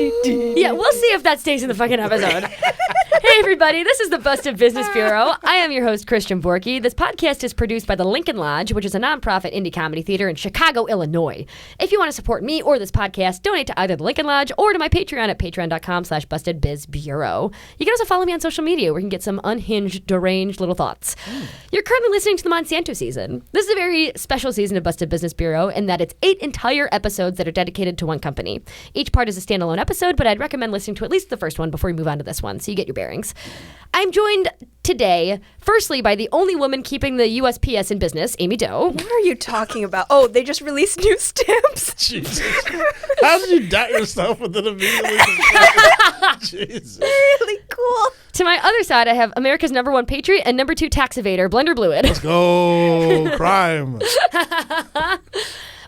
Yeah, we'll see if that stays in the fucking episode. Hey, everybody, this is the Busted Business Bureau. I am your host, Christian Borky. This podcast is produced by the Lincoln Lodge, which is a nonprofit indie comedy theater in Chicago, Illinois. If you want to support me or this podcast, donate to either the Lincoln Lodge or to my Patreon at patreon.com/bustedbizbureau. You can also follow me on social media where you can get some unhinged, deranged little thoughts. You're currently listening to the Monsanto season. This is a very special season of Busted Business Bureau in that it's 8 entire episodes that are dedicated to one company. Each part is a standalone episode, but I'd recommend listening to at least the first one before you move on to this one, so you get your bearings. I'm joined today, firstly, by the only woman keeping the USPS in business, Amy Doe. What are you talking about? Oh, they just released new stamps. Jesus. How did you doubt yourself with it immediately? Jesus. Really cool. To my other side, I have America's #1 patriot and #2 tax evader, Blender Bluid. Let's go. Crime.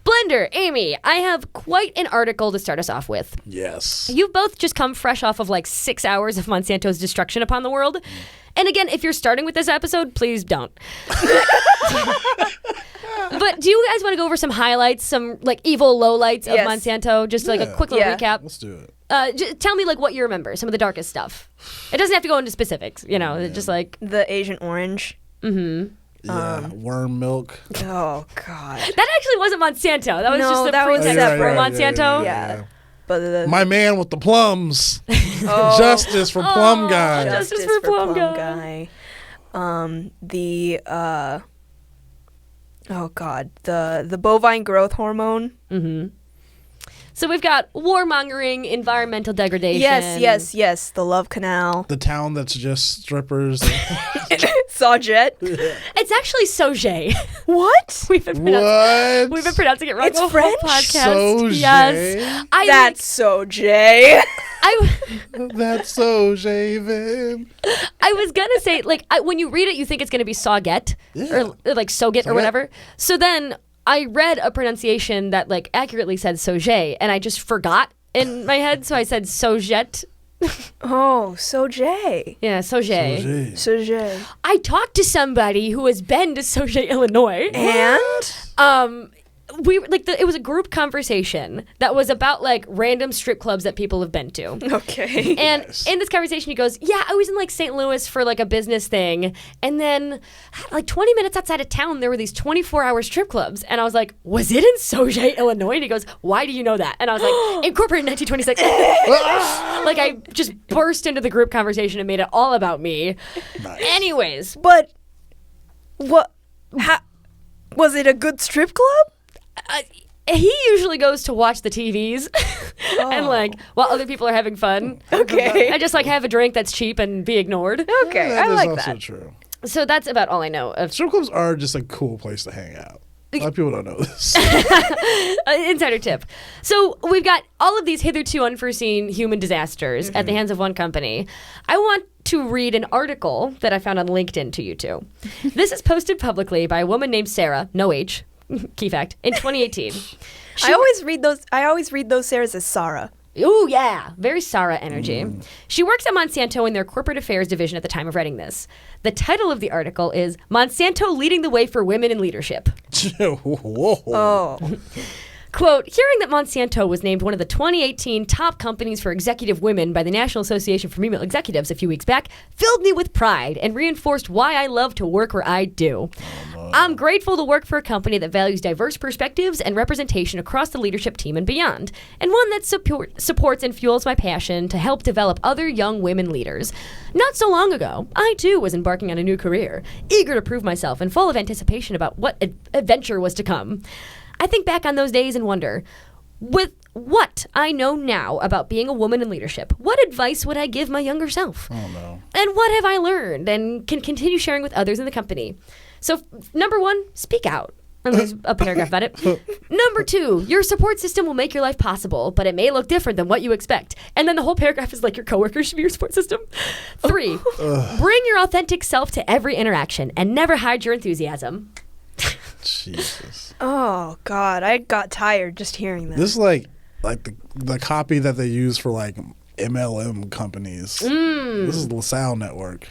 Blender, Amy, I have quite an article to start us off with. Yes. You've both just come fresh off of like 6 hours of Monsanto's destruction upon the world. And again, if you're starting with this episode, please don't. But do you guys want to go over some highlights, some like evil lowlights of Monsanto? Just like a quick little recap. Let's do it. Just tell me like what you remember, some of the darkest stuff. It doesn't have to go into specifics, you know, just like The Agent Orange. Mm-hmm. Yeah, worm milk. Oh, God. That actually wasn't Monsanto. That was just the that was pretext for separate. Monsanto. Yeah. But My man with the plums. Oh. Justice for Plum Guy. Justice for Plum Guy. The bovine growth hormone. Mm-hmm. So we've got warmongering, environmental degradation. Yes. The love canal. The town that's just strippers. Sajet. It's actually Soje. What? We've been pronouncing it wrong. It's the whole French? podcast. Soje? Yes. That's so Jay. That's so Javen. I was gonna say, like, when you read it, you think it's gonna be Sauget or like Soget or whatever. So then I read a pronunciation that like accurately said Soje, and I just forgot in my head, so I said Sojet. Oh, Soje. Yeah, Soje. Soje. I talked to somebody who has been to Soje, Illinois, And we it was a group conversation that was about like random strip clubs that people have been to. okay. And in this conversation, he goes, "Yeah, I was in like St. Louis for like a business thing, and then like 20 minutes outside of town, there were these 24-hour strip clubs." And I was like, "Was it in Soje, Illinois?" And he goes, "Why do you know that?" And I was like, "Incorporated in 1926." Like I just burst into the group conversation and made it all about me. Nice. Anyways, But what? How, was it a good strip club? he usually goes to watch the TVs and like while other people are having fun. Okay. I just like have a drink that's cheap and be ignored. Okay, That I is like also that. true. So that's about all I know of Strip clubs are just a cool place to hang out. A lot of people don't know this. insider tip. So we've got all of these hitherto unforeseen human disasters at the hands of one company. I want to read an article that I found on LinkedIn to you two. This is posted publicly by a woman named Sarah, no H, key fact, in 2018. I always read those Sarahs as Sarah. Ooh, yeah. Very Sarah energy. She works at Monsanto in their corporate affairs division at the time of writing this. The title of the article is Monsanto Leading the Way for Women in Leadership. Whoa. Oh. Quote, hearing that Monsanto was named one of the 2018 top companies for executive women by the National Association for Female Executives a few weeks back filled me with pride and reinforced why I love to work where I do. I'm grateful to work for a company that values diverse perspectives and representation across the leadership team and beyond, and one that supports and fuels my passion to help develop other young women leaders. Not so long ago, I too was embarking on a new career, eager to prove myself and full of anticipation about what adventure was to come. I think back on those days and wonder, with what I know now about being a woman in leadership, what advice would I give my younger self? Oh, no. And what have I learned and can continue sharing with others in the company? So, number 1, speak out. And there's a paragraph about it. Number 2, your support system will make your life possible, but it may look different than what you expect. And then the whole paragraph is like your coworkers should be your support system. 3, bring your authentic self to every interaction and never hide your enthusiasm. Jesus. Oh, God. I got tired just hearing that. This is like the copy that they use for like MLM companies. This is the LaSalle Network.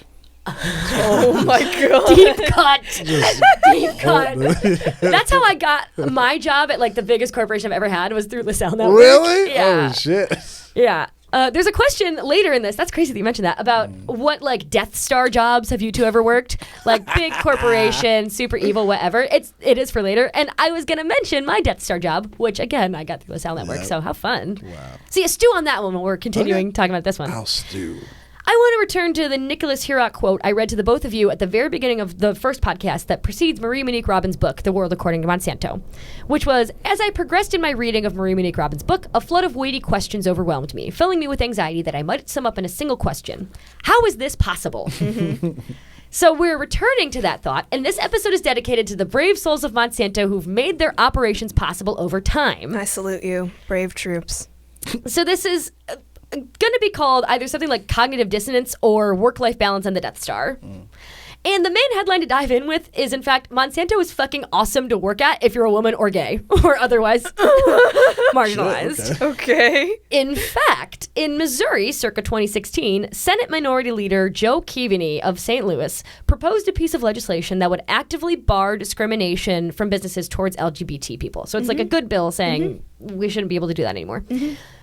Oh my god. Deep cut. Just Deep cut. That's how I got my job at like the biggest corporation I've ever had was through LaSalle Network. Really? Yeah. Oh shit. Yeah. There's a question later in this. That's crazy that you mentioned that about what like Death Star jobs have you two ever worked? Like big corporation, super evil, whatever. It is for later. And I was gonna mention my Death Star job, which again I got through LaSalle Network. Yep. So how fun. Wow. See, a stew on that one when we're continuing talking about this one. I'll stew. I want to return to the Nicholas Hurok quote I read to the both of you at the very beginning of the first podcast that precedes Marie Monique Robbins' book, The World According to Monsanto, which was, as I progressed in my reading of Marie Monique Robbins' book, a flood of weighty questions overwhelmed me, filling me with anxiety that I might sum up in a single question. How is this possible? So we're returning to that thought, and this episode is dedicated to the brave souls of Monsanto who've made their operations possible over time. I salute you, brave troops. So this is going to be called either something like cognitive dissonance or work-life balance on the Death Star. And the main headline to dive in with is, in fact, Monsanto is fucking awesome to work at if you're a woman or gay or otherwise marginalized. Sure, Okay. In fact, in Missouri, circa 2016, Senate Minority Leader Joe Keaveney of St. Louis proposed a piece of legislation that would actively bar discrimination from businesses towards LGBT people. So it's like a good bill saying we shouldn't be able to do that anymore.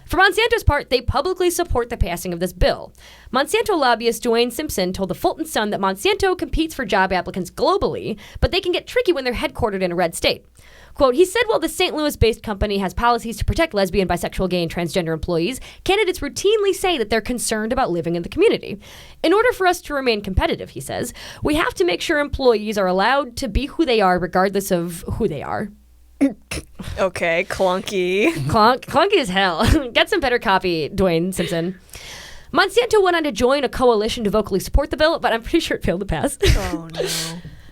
For Monsanto's part, they publicly support the passing of this bill. Monsanto lobbyist Dwayne Simpson told the Fulton Sun that Monsanto competes for job applicants globally, but they can get tricky when they're headquartered in a red state. Quote, he said while the St. Louis-based company has policies to protect lesbian, bisexual, gay, and transgender employees, candidates routinely say that they're concerned about living in the community. In order for us to remain competitive, he says, we have to make sure employees are allowed to be who they are regardless of who they are. Okay, clunky. Clunky as hell. Get some better copy, Dwayne Simpson. Monsanto went on to join a coalition to vocally support the bill, but I'm pretty sure it failed to pass. Oh no.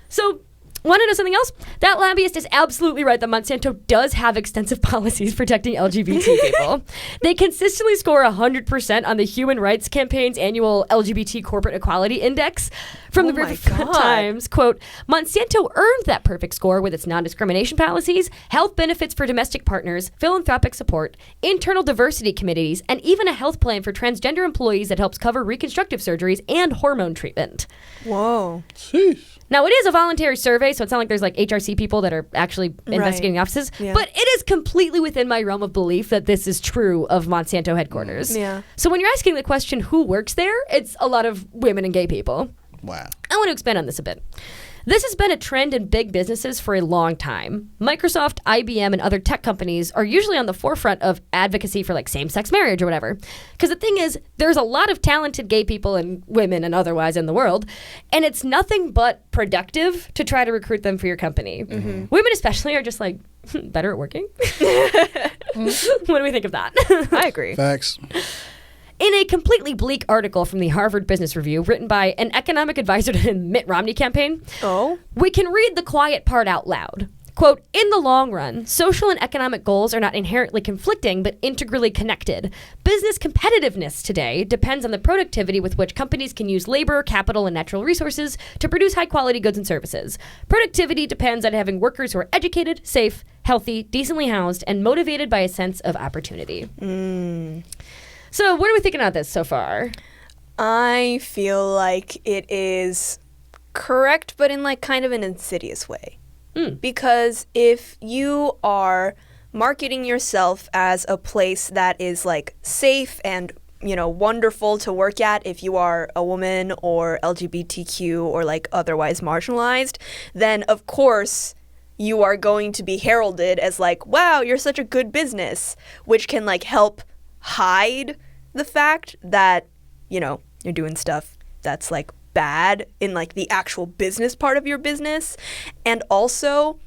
So, want to know something else? That lobbyist is absolutely right that Monsanto does have extensive policies protecting LGBT people. They consistently score 100% on the Human Rights Campaign's annual LGBT Corporate Equality Index. From the Oh my Riverfront God. Times, quote, Monsanto earned that perfect score with its non-discrimination policies, health benefits for domestic partners, philanthropic support, internal diversity committees, and even a health plan for transgender employees that helps cover reconstructive surgeries and hormone treatment. Whoa. Sheesh. Now, it is a voluntary survey, so it's not like there's like HRC people that are actually investigating offices, Yeah. but it is completely within my realm of belief that this is true of Monsanto headquarters. Yeah. So when you're asking the question, who works there, it's a lot of women and gay people. Wow. I want to expand on this a bit. This has been a trend in big businesses for a long time. Microsoft, IBM, and other tech companies are usually on the forefront of advocacy for like same-sex marriage or whatever. Because the thing is, there's a lot of talented gay people and women and otherwise in the world, and it's nothing but productive to try to recruit them for your company. Women especially are just like, better at working. What do we think of that? I agree. Facts. In a completely bleak article from the Harvard Business Review written by an economic advisor to the Mitt Romney campaign, Oh? we can read the quiet part out loud. Quote, in the long run, social and economic goals are not inherently conflicting, but integrally connected. Business competitiveness today depends on the productivity with which companies can use labor, capital, and natural resources to produce high-quality goods and services. Productivity depends on having workers who are educated, safe, healthy, decently housed, and motivated by a sense of opportunity. So what are we thinking about this so far? I feel like it is correct, but in like kind of an insidious way. Because if you are marketing yourself as a place that is like safe and, you know, wonderful to work at if you are a woman or LGBTQ or like otherwise marginalized, then of course you are going to be heralded as like, wow, you're such a good business, which can like help hide the fact that, you know, you're doing stuff that's like bad in like the actual business part of your business. And also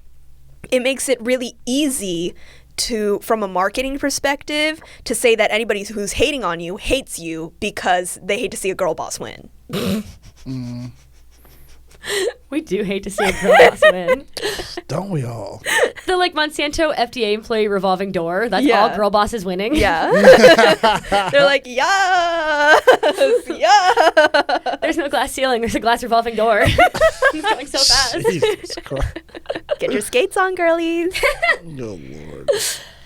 it makes it really easy to, from a marketing perspective, to say that anybody who's hating on you hates you because they hate to see a girl boss win. We do hate to see a girl boss win. Don't we all? The like Monsanto FDA employee revolving door. That's Yeah. all girl bosses winning. Yeah. They're like, yes, yeah. There's no glass ceiling. There's a glass revolving door. He's going so fast. Jesus Christ. Get your skates on, girlies. Oh, Lord.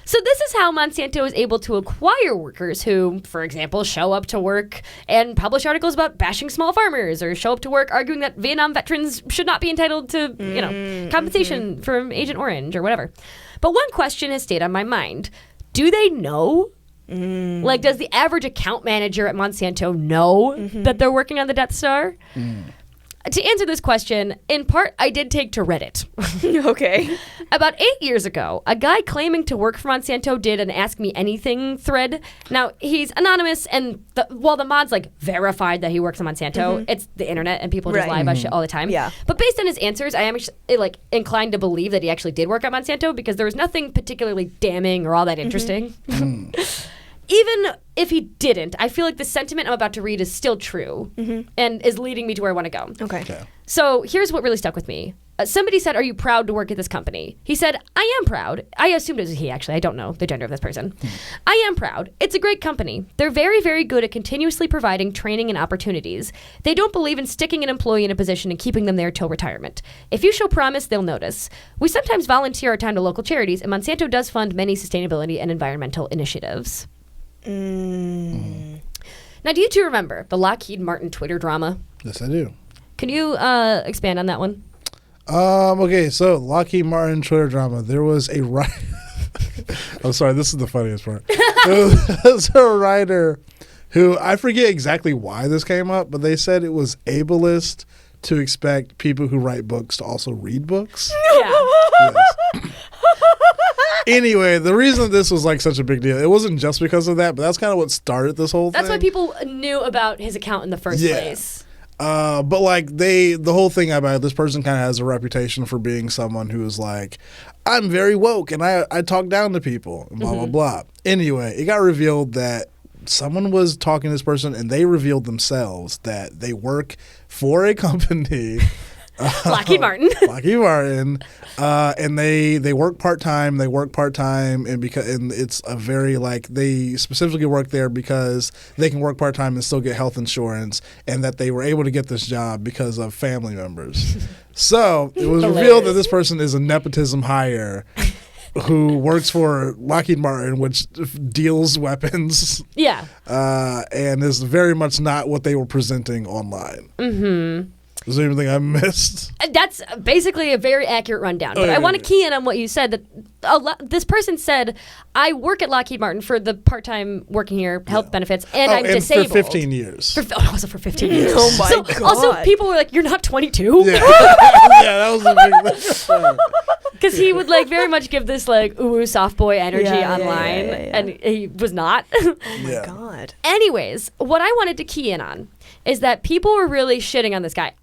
So this is how Monsanto is able to acquire workers who, for example, show up to work and publish articles about bashing small farmers, or show up to work arguing that Vietnam veterans should not be entitled to, compensation from Agent Orange or whatever. But one question has stayed on my mind. Do they know? Like, does the average account manager at Monsanto know that they're working on the Death Star? To answer this question, in part, I did take to Reddit. Okay. About 8 years ago, a guy claiming to work for Monsanto did an Ask Me Anything thread. Now, he's anonymous, and while the mods, verified that he works at Monsanto, it's the internet, and people just lie about shit all the time. Yeah. But based on his answers, I am inclined to believe that he actually did work at Monsanto, because there was nothing particularly damning or all that interesting. Even if he didn't, I feel like the sentiment I'm about to read is still true and is leading me to where I want to go. Okay. So here's what really stuck with me. Somebody said, "Are you proud to work at this company?" He said, "I am proud." I assumed it was he, actually. I don't know the gender of this person. "I am proud. It's a great company. They're very, very good at continuously providing training and opportunities. They don't believe in sticking an employee in a position and keeping them there till retirement. If you show promise, they'll notice. We sometimes volunteer our time to local charities, and Monsanto does fund many sustainability and environmental initiatives." Now, do you two remember the Lockheed Martin Twitter drama? Yes, I do. Can you expand on that one? Okay, so Lockheed Martin Twitter drama. There was a writer. I'm sorry, this is the funniest part. There was a writer who, I forget exactly why this came up, but they said it was ableist to expect people who write books to also read books. Yeah. Yes. Anyway, the reason this was such a big deal, it wasn't just because of that, but that's kind of what started this whole thing. That's why people knew about his account in the first place. But the whole thing about it, this person kind of has a reputation for being someone who is I'm very woke and I talk down to people and blah, blah, blah. Anyway, it got revealed that someone was talking to this person and they revealed themselves that they work for a company. Lockheed Martin. Lockheed Martin. And they work part-time. And it's a very they specifically work there because they can work part-time and still get health insurance, and that they were able to get this job because of family members. So it was revealed that this person is a nepotism hire who works for Lockheed Martin, which deals weapons. Yeah. And is very much not what they were presenting online. Mm-hmm. Is there anything I missed? That's basically a very accurate rundown. But I want to key in on what you said. That this person said, "I work at Lockheed Martin for the part-time working here, health benefits, and I'm disabled." For 15 years. Also for 15 years. Oh my God. Also, people were like, "You're not 22?" Yeah, that was a big Because he would very much give this ooh soft boy energy online, and he was not. Oh my God. Anyways, what I wanted to key in on is that people were really shitting on this guy.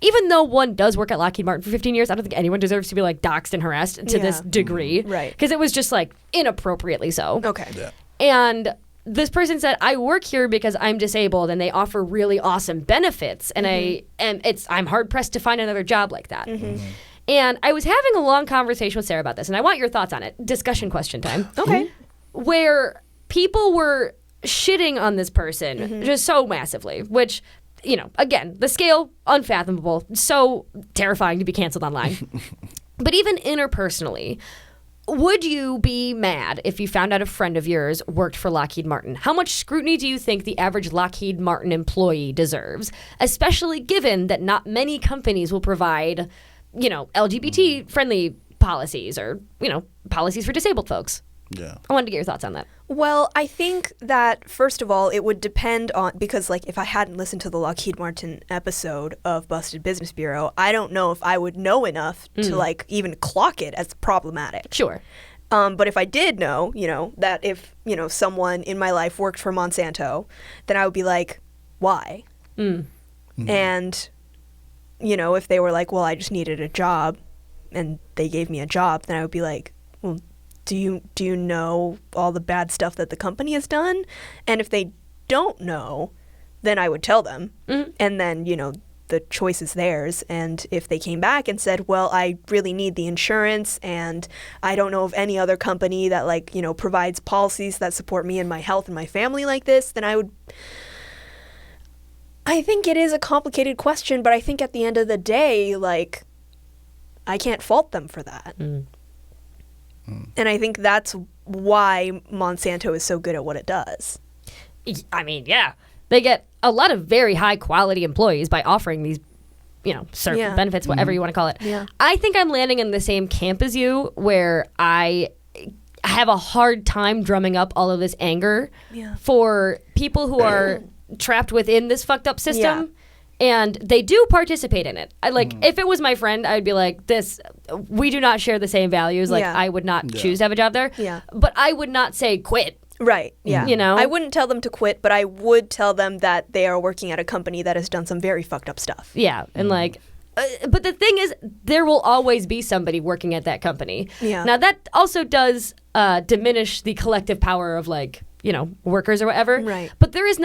Even though one does work at Lockheed Martin for 15 years, I don't think anyone deserves to be doxxed and harassed to this degree. Right. Because it was just inappropriately so. Okay. Yeah. And this person said, "I work here because I'm disabled and they offer really awesome benefits, and I'm hard pressed to find another job like that." Mm-hmm. And I was having a long conversation with Sarah about this, and I want your thoughts on it. Discussion question time. Okay. Where people were shitting on this person just so massively, which, again, the scale, unfathomable, so terrifying to be canceled online. But even interpersonally, would you be mad if you found out a friend of yours worked for Lockheed Martin? How much scrutiny do you think the average Lockheed Martin employee deserves, especially given that not many companies will provide, LGBT-friendly policies or, policies for disabled folks? Yeah. I wanted to get your thoughts on that. Well, I think that, first of all, it would depend on, because if I hadn't listened to the Lockheed Martin episode of Busted Business Bureau, I don't know if I would know enough to even clock it as problematic. Sure. But if I did know, that if, someone in my life worked for Monsanto, then I would be like, why? And, if they were like, well, I just needed a job and they gave me a job, then I would be like, well, do you know all the bad stuff that the company has done? And if they don't know, then I would tell them. And then, the choice is theirs. And if they came back and said, well, I really need the insurance and I don't know of any other company that provides policies that support me and my health and my family like this, then I think it is a complicated question, but I think at the end of the day, I can't fault them for that. And I think that's why Monsanto is so good at what it does. I mean, yeah. They get a lot of very high quality employees by offering these, certain benefits, whatever you want to call it. Yeah. I think I'm landing in the same camp as you, where I have a hard time drumming up all of this anger for people who are trapped within this fucked up system. And they do participate in it. If it was my friend, I'd be like, we do not share the same values. I would not choose to have a job there. Yeah. But I would not say quit. Right, yeah. I I wouldn't tell them to quit, but I would tell them that they are working at a company that has done some very fucked up stuff. Yeah, and but the thing is, there will always be somebody working at that company. Yeah. Now, that also does diminish the collective power of, workers or whatever. Right. But there's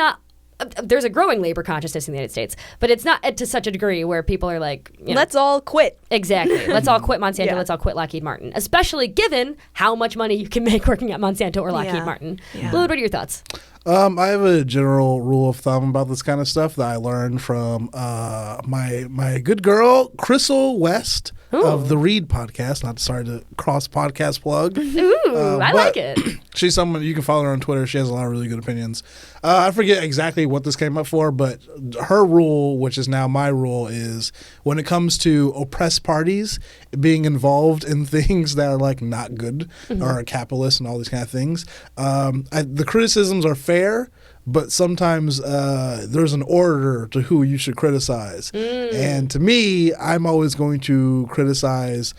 a growing labor consciousness in the United States, but it's not to such a degree where people are like, let's all quit. Exactly. Let's all quit Monsanto. Let's all quit Lockheed Martin, especially given how much money you can make working at Monsanto or Lockheed Martin. Yeah. Lou, what are your thoughts? I have a general rule of thumb about this kind of stuff that I learned from my good girl, Crystal West of the Read podcast. Not sorry to cross podcast plug. Ooh, I like it. She's someone you can follow her on Twitter. She has a lot of really good opinions. I forget exactly what this came up for, but her rule, which is now my rule, is when it comes to oppressed parties being involved in things that are not good or capitalist and all these kind of things, the criticisms are fair, but sometimes there's an order to who you should criticize. And to me, I'm always going to criticize.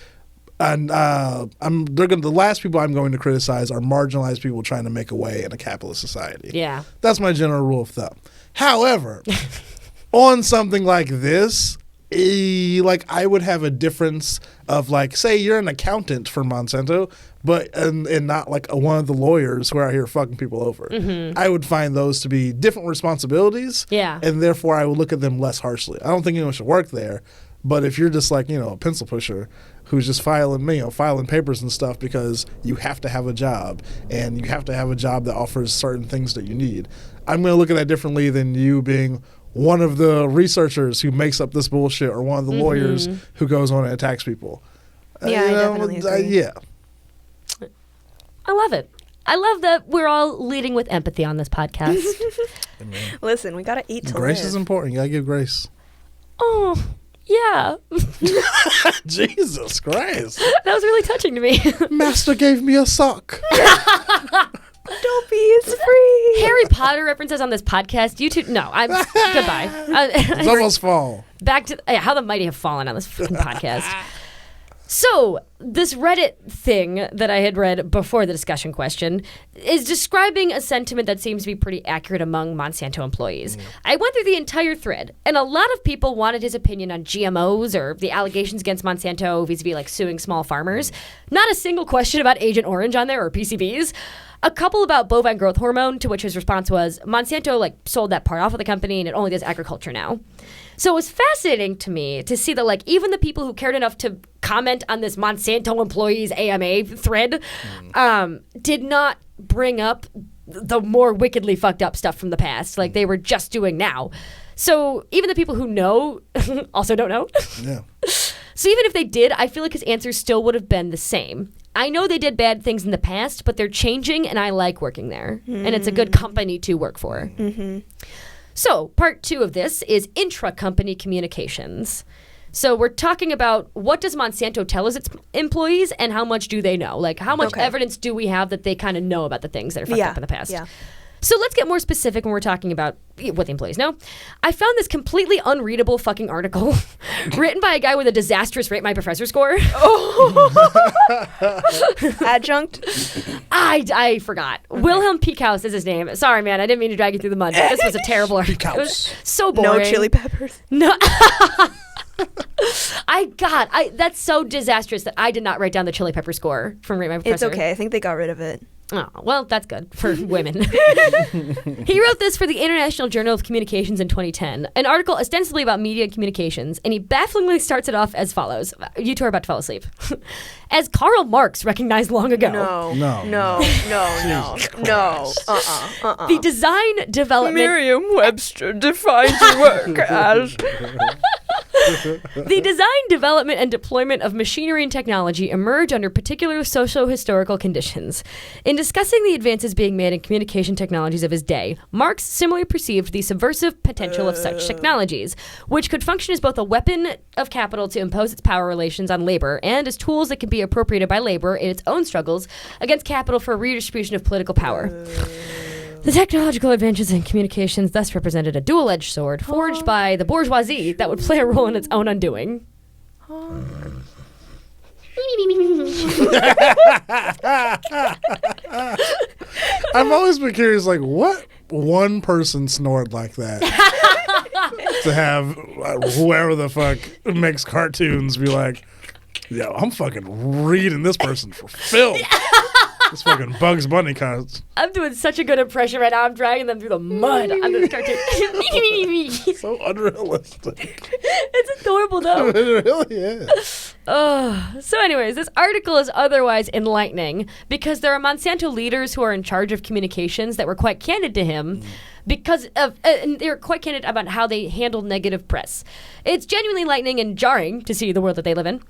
And the last people I'm going to criticize are marginalized people trying to make a way in a capitalist society. Yeah. That's my general rule of thumb. However, on something like this, I would have a difference of say you're an accountant for Monsanto, but and not one of the lawyers who are out here fucking people over. I would find those to be different responsibilities. Yeah. And therefore I would look at them less harshly. I don't think anyone should work there. But if you're just a pencil pusher who's just filing papers and stuff because you have to have a job and you have to have a job that offers certain things that you need, I'm going to look at that differently than you being one of the researchers who makes up this bullshit or one of the lawyers who goes on and attacks people. Yeah, I definitely agree. Yeah. I love it. I love that we're all leading with empathy on this podcast. Listen, we got to eat to Grace live. is important. You got to give grace. Oh, yeah. Jesus Christ. That was really touching to me. Master gave me a sock. Don't be, it's free. Harry Potter references on this podcast. You two, no, I'm goodbye. It's almost fall. Back to how the mighty have fallen on this fucking podcast. So, this Reddit thing that I had read before the discussion question is describing a sentiment that seems to be pretty accurate among Monsanto employees. I went through the entire thread, and a lot of people wanted his opinion on GMOs or the allegations against Monsanto vis-a-vis suing small farmers. Not a single question about Agent Orange on there or PCBs. A couple about bovine growth hormone, to which his response was, Monsanto sold that part off of the company and it only does agriculture now. So it was fascinating to me to see that even the people who cared enough to comment on this Monsanto employees AMA thread did not bring up the more wickedly fucked up stuff from the past, like they were just doing now. So even the people who know also don't know. Yeah. So even if they did, I feel like his answers still would have been the same. I know they did bad things in the past, but they're changing, and I like working there. And it's a good company to work for. So part 2 of this is intra-company communications. So we're talking about what does Monsanto tell its employees and how much do they know? How much evidence do we have that they kind of know about the things that are fucked up in the past? Yeah. So let's get more specific when we're talking about what the employees know. I found this completely unreadable fucking article written by a guy with a disastrous Rate My Professor score. Adjunct? I forgot. Wilhelm Peekhouse is his name. Sorry, man. I didn't mean to drag you through the mud. This was a terrible article. It was so boring. No chili peppers. No. That's so disastrous that I did not write down the chili pepper score from Rate My Professor. It's okay. I think they got rid of it. Oh, well, that's good for women. He wrote this for the International Journal of Communications in 2010, an article ostensibly about media and communications, and he bafflingly starts it off as follows. You two are about to fall asleep. As Karl Marx recognized long ago. No. The design development... Merriam-Webster defines work as... The design, development, and deployment of machinery and technology emerge under particular socio-historical conditions. In discussing the advances being made in communication technologies of his day, Marx similarly perceived the subversive potential of such technologies, which could function as both a weapon of capital to impose its power relations on labor and as tools that could be appropriated by labor in its own struggles against capital for redistribution of political power. The technological advances in communications thus represented a dual-edged sword forged by the bourgeoisie that would play a role in its own undoing. I've always been curious, like, what one person snored like that? To have whoever the fuck makes cartoons be like, yo, I'm fucking reading this person for filth. This fucking Bugs Bunny kind of. I'm doing such a good impression right now. I'm dragging them through the mud on this cartoon. So unrealistic. It's adorable, though. It really is. So anyways, this article is otherwise enlightening because there are Monsanto leaders who are in charge of communications that were quite candid to him because of, and they're quite candid about how they handle negative press. It's genuinely enlightening and jarring to see the world that they live in.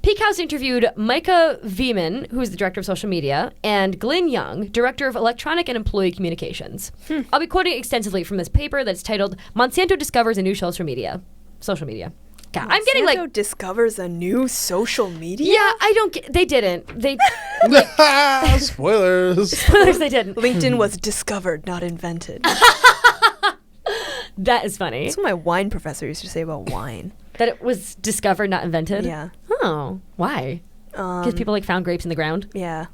Peak House interviewed Micah Veeman, who is the director of social media, and Glenn Young, director of electronic and employee communications. I'll be quoting extensively from this paper that's titled "Monsanto Discovers a New Social Media." Social media. God, I'm getting like Monsanto discovers a new social media? yeah, I don't get. They didn't. They Spoilers. spoilers. They didn't. LinkedIn was discovered, not invented. That is funny. That's what my wine professor used to say about wine. That it was discovered, not invented. Yeah. Oh, why? Because people like found grapes in the ground. Yeah.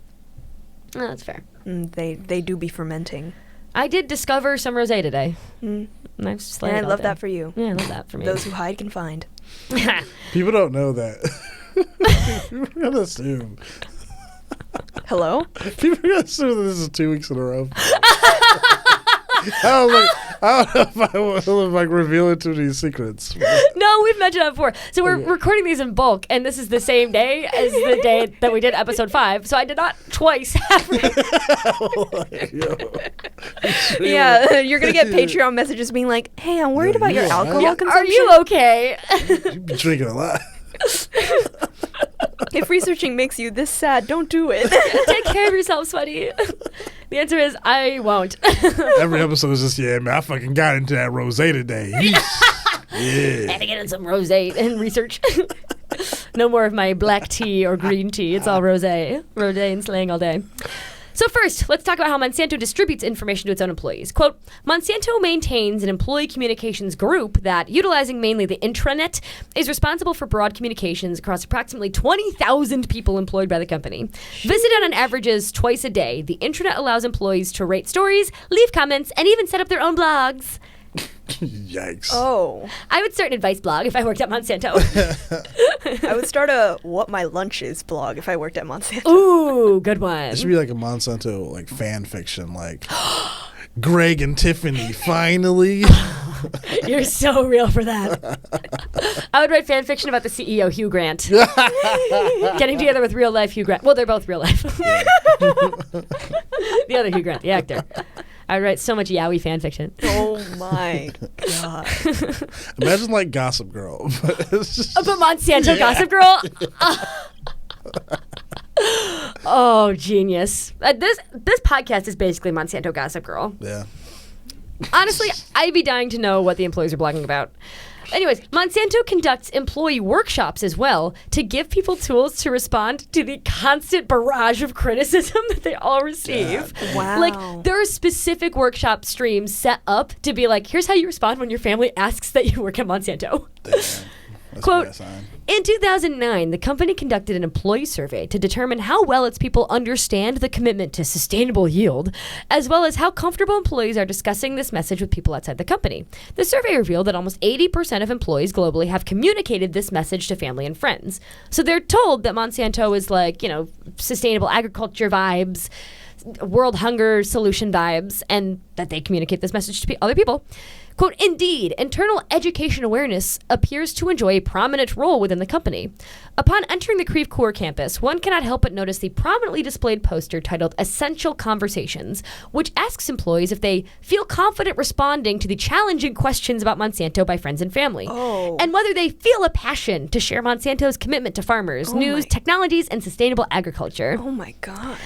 Oh, that's fair. They do be fermenting. I did discover some rosé today. Mm. And I've slayed And I it all love day. that for you. Yeah, I love that for me. Those who hide can find. People don't know that. People are gonna assume. Hello? People are gonna assume that this is 2 weeks in a row. I don't know if I want to like reveal too many secrets. No, we've mentioned that before. So we're recording these in bulk, and this is the same day as the day that we did episode 5. So I did not twice have Yeah, you're going to get Patreon messages being like, hey, I'm worried about your yeah, alcohol Yeah, consumption. are you okay? You've been drinking a lot. If researching makes you this sad, don't do it. Take care of yourself, sweaty. The answer is I won't. Every episode is just, yeah, man, I fucking got into that rosé today. Yeah. Had to get in some rosé and research. No more of my black tea or green tea. It's all rosé. Rosé and slang all day. So first, let's talk about how Monsanto distributes information to its own employees. Quote, Monsanto maintains an employee communications group that, utilizing mainly the intranet, is responsible for broad communications across approximately 20,000 people employed by the company. Visited on averages twice a day, the intranet allows employees to rate stories, leave comments, and even set up their own blogs. Yikes. Oh. I would start an advice blog if I worked at Monsanto. I would start a What My Lunch Is blog if I worked at Monsanto. Ooh, good one. It should be like a Monsanto like fan fiction, like Greg and Tiffany finally. You're so real for that. I would write fan fiction about the CEO, Hugh Grant. Getting together with real life Hugh Grant. Well, they're both real life. The other Hugh Grant, the actor. I would write so much yaoi fan fiction. Oh my God. Imagine like Gossip Girl, but it's just But Monsanto Gossip Girl? Oh, genius. This podcast is basically Monsanto Gossip Girl. yeah. Honestly, I'd be dying to know what the employees are blogging about. Anyways, Monsanto conducts employee workshops as well to give people tools to respond to the constant barrage of criticism that they all receive. Wow. Like, there are specific workshop streams set up to be like, here's how you respond when your family asks that you work at Monsanto. Damn. That's Quote, a bad sign. in 2009, the company conducted an employee survey to determine how well its people understand the commitment to sustainable yield, as well as how comfortable employees are discussing this message with people outside the company. The survey revealed that almost 80% of employees globally have communicated this message to family and friends. So they're told that Monsanto is like, sustainable agriculture vibes. world hunger solution vibes, and that they communicate this message to other people. Quote, indeed, internal education awareness appears to enjoy a prominent role within the company. Upon entering the Creve Coeur campus, one cannot help but notice the prominently displayed poster titled Essential Conversations, which asks employees if they feel confident responding to the challenging questions about Monsanto by friends and family, and whether they feel a passion to share Monsanto's commitment to farmers, news, technologies, and sustainable agriculture. Oh my God.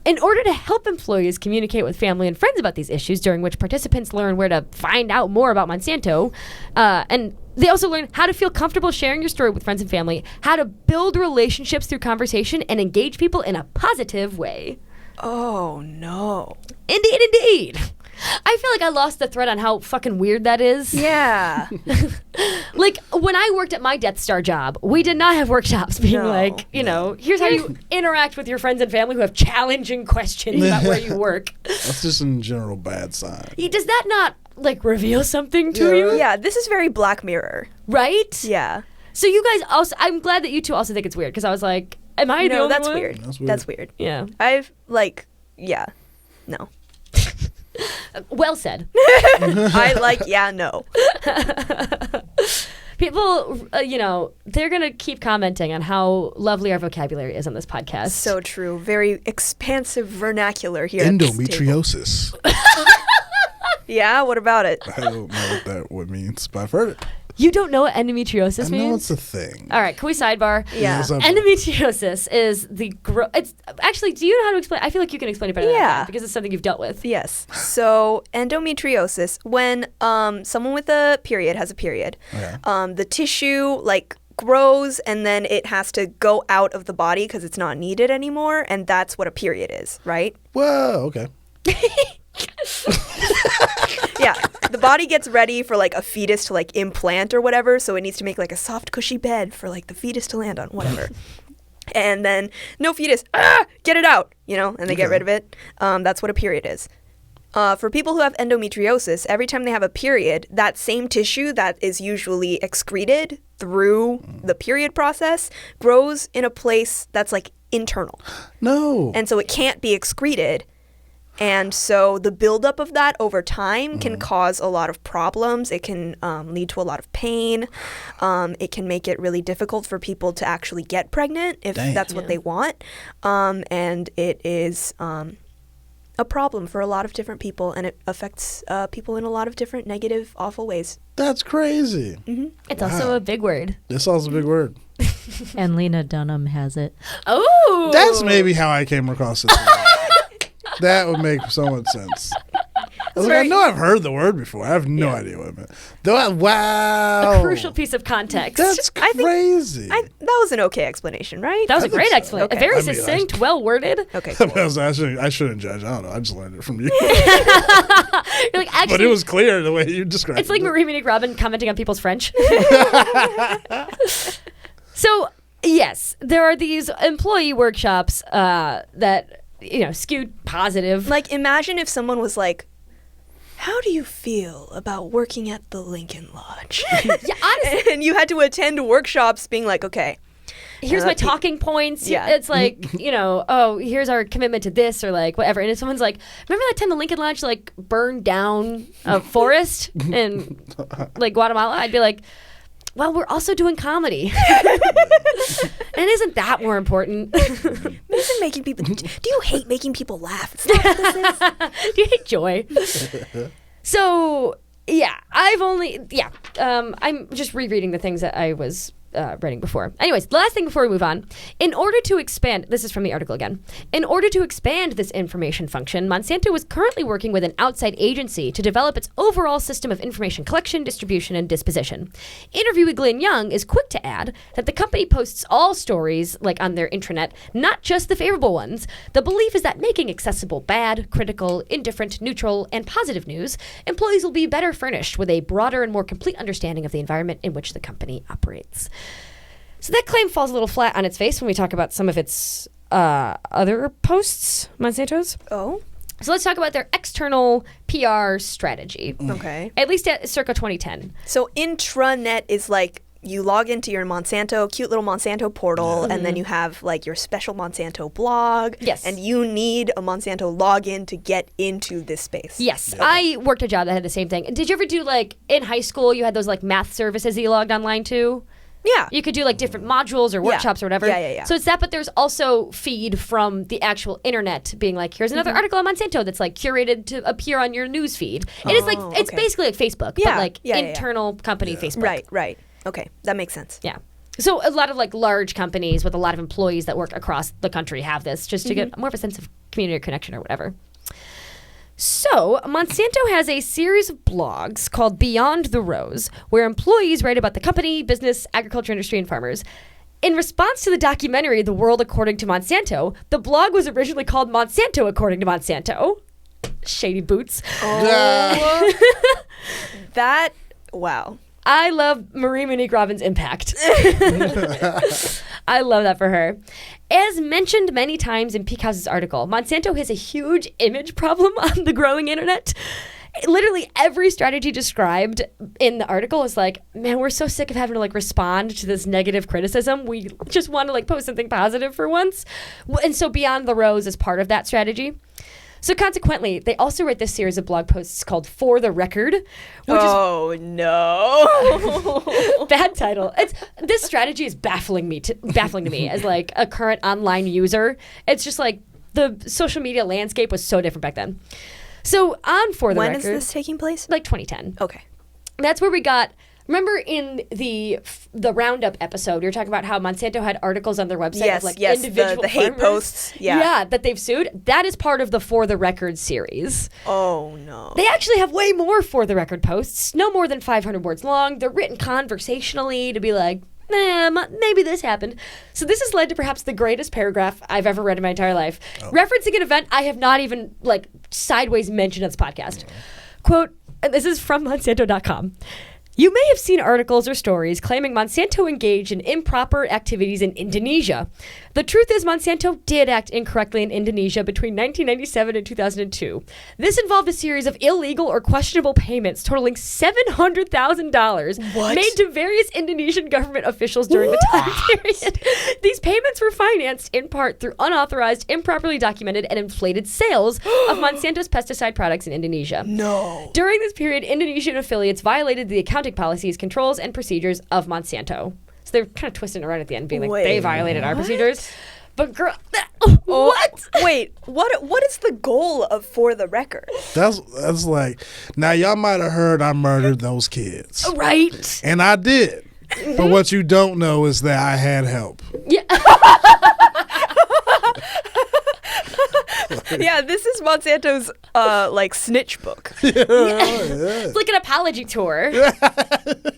In order to help employees communicate with family and friends about these issues, during which participants learn where to find out more about Monsanto, and they also learn how to feel comfortable sharing your story with friends and family, how to build relationships through conversation, and engage people in a positive way. Oh, no. Indeed, indeed. I feel like I lost the thread on how fucking weird that is. Yeah. Like, when I worked at my Death Star job, we did not have workshops being like, you know, here's how you interact with your friends and family who have challenging questions about where you work. That's just in general bad sign. Does that not, like, reveal something to you? Yeah, this is very Black Mirror. Right? Yeah. So you guys also, I'm glad that you two also think it's weird, because I was like, am I the No, only that's one? weird. That's weird. Yeah. I've, like, yeah. No. Well said. I like, yeah, no. People, you know, they're going to keep commenting on how lovely our vocabulary is on this podcast. So true. Very expansive vernacular here. At this table. Endometriosis. Yeah, what about it? I don't know what that means, but I've heard it. You don't know what endometriosis I means? know it's a thing. All right, can we sidebar? Yeah. Endometriosis is it's actually, do you know how to explain? I feel like you can explain it better than I Yeah. can, because it's something you've dealt with. Yes. So endometriosis, when someone with a period has a period, the tissue like grows and then it has to go out of the body because it's not needed anymore, and that's what a period is, right? Whoa, okay. Yeah, the body gets ready for like a fetus to like implant or whatever, so it needs to make like a soft cushy bed for like the fetus to land on, whatever. And then no fetus, get it out, you know, and they get rid of it. That's what a period is. For people who have endometriosis, every time they have a period, that same tissue that is usually excreted through the period process grows in a place that's like internal. No. And so it can't be excreted. And so the buildup of that over time can cause a lot of problems. It can lead to a lot of pain. It can make it really difficult for people to actually get pregnant if that's what they want. And it is a problem for a lot of different people, and it affects people in a lot of different negative, awful ways. That's crazy. Mm-hmm. It's also a big word. It's also a big word. And Lena Dunham has it. Oh! That's maybe how I came across it. That would make so much sense. I know I've heard the word before. I have no idea what it meant. Wow. A crucial piece of context. That's crazy. That was an okay explanation, right? That was a great explanation. Okay. Very I mean, succinct, well worded. Okay, cool. I shouldn't judge. I don't know. I just learned it from you. You're like, actually, But it was clear the way you described it. it's like Marie Munich Robin commenting on people's French. So, yes, there are these employee workshops that, you know, skewed positive. Like, imagine if someone was like, how do you feel about working at the Lincoln Lodge? Yeah, honestly. And you had to attend workshops being like, okay, Here's my talking points. Yeah. It's like, you know, oh, here's our commitment to this or like whatever. And if someone's like, remember that time the Lincoln Lodge like burned down a forest in like Guatemala? I'd be like, well, we're also doing comedy. And isn't that more important? Isn't making people, do you hate making people laugh? Is that what this is? Do you hate joy? So, yeah, I'm just rereading the things that I was writing before. Anyways, the last thing before we move on, in order to expand, this is from the article again, in order to expand this information function, Monsanto is currently working with an outside agency to develop its overall system of information collection, distribution, and disposition. Interviewee Glenn Young is quick to add that the company posts all stories, like on their intranet, not just the favorable ones. The belief is that making accessible bad, critical, indifferent, neutral, and positive news, employees will be better furnished with a broader and more complete understanding of the environment in which the company operates. So that claim falls a little flat on its face when we talk about some of its other posts, Monsanto's. Oh, So let's talk about their external PR strategy. okay. At least at circa 2010. So intranet is like you log into your cute little Monsanto portal, and then you have like your special Monsanto blog. Yes. And you need a Monsanto login to get into this space. Yes. I worked a job that had the same thing. Did you ever do, like, in high school, you had those, like, math services that you logged online to? Yeah. You could do, like, different modules or workshops or whatever. Yeah. So it's that, but there's also feed from the actual internet being like, here's another article on Monsanto that's, like, curated to appear on your news feed. It is, like, it's basically like Facebook, but, like, internal company Facebook. Right. Okay, that makes sense. Yeah. So a lot of, like, large companies with a lot of employees that work across the country have this just to get more of a sense of community or connection or whatever. So, Monsanto has a series of blogs called Beyond the Rows, where employees write about the company, business, agriculture industry, and farmers. In response to the documentary The World According to Monsanto, the blog was originally called Monsanto According to Monsanto. Shady boots. Wow. I love Marie Monique Robbins' impact. I love that for her. As mentioned many times in Peak House's article, Monsanto has a huge image problem on the growing internet. Literally every strategy described in the article is like, man, we're so sick of having to, like, respond to this negative criticism. We just want to, like, post something positive for once. And so Beyond the Rows is part of that strategy. So consequently, they also write this series of blog posts called For the Record, which no. bad title. This strategy is baffling to me as, like, a current online user. It's just like the social media landscape was so different back then. So on For the Record, when is this taking place? Like 2010. Okay, that's where we got. Remember in the Roundup episode, we were talking about how Monsanto had articles on their website of, like, individual the hate farmers. posts. Yeah, that they've sued. That is part of the For the Record series. Oh, no. They actually have way more For the Record posts, no more than 500 words long. They're written conversationally to be like, maybe this happened. So this has led to perhaps the greatest paragraph I've ever read in my entire life, referencing an event I have not even, like, sideways mentioned on this podcast. Quote, and this is from Monsanto.com. You may have seen articles or stories claiming Monsanto engaged in improper activities in Indonesia. The truth is Monsanto did act incorrectly in Indonesia between 1997 and 2002. This involved a series of illegal or questionable payments totaling $700,000 made to various Indonesian government officials during the time period. These payments were financed in part through unauthorized, improperly documented, and inflated sales of Monsanto's pesticide products in Indonesia. No. During this period, Indonesian affiliates violated the accounting policies, controls, and procedures of Monsanto. So they're kind of twisting it around at the end, being like, they violated our procedures. But girl, what? Wait, what is the goal of For the Record? That's like, now y'all might have heard I murdered those kids. Right. And I did. But what you don't know is that I had help. Yeah. Yeah, this is Monsanto's like snitch book. It's like an apology tour.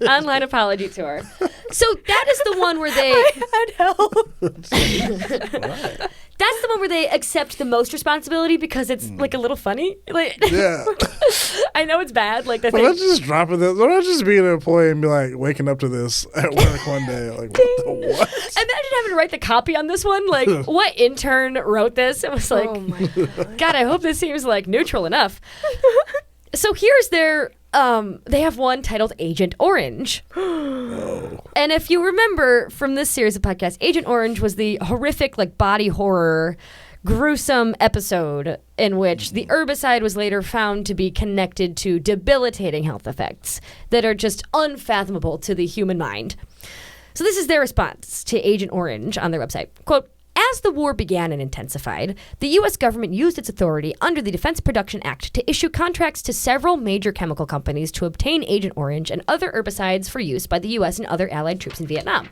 Online apology tour. So that is the one where they I had help. That's the one where they accept the most responsibility because it's like a little funny. Like, Yeah. I know it's bad. Like the But thing. let's just drop it. Why not just be an employee and be like waking up to this at work one day? Like, what the what? Imagine having to write the copy on this one. Like, what intern wrote this? It was like, Oh my God. God, I hope this seems like neutral enough. So here's their. They have one titled Agent Orange. And if you remember from this series of podcasts, Agent Orange was the horrific, like, body horror, gruesome episode in which the herbicide was later found to be connected to debilitating health effects that are just unfathomable to the human mind. So this is their response to Agent Orange on their website. Quote, as the war began and intensified, the U.S. government used its authority under the Defense Production Act to issue contracts to several major chemical companies to obtain Agent Orange and other herbicides for use by the U.S. and other allied troops in Vietnam.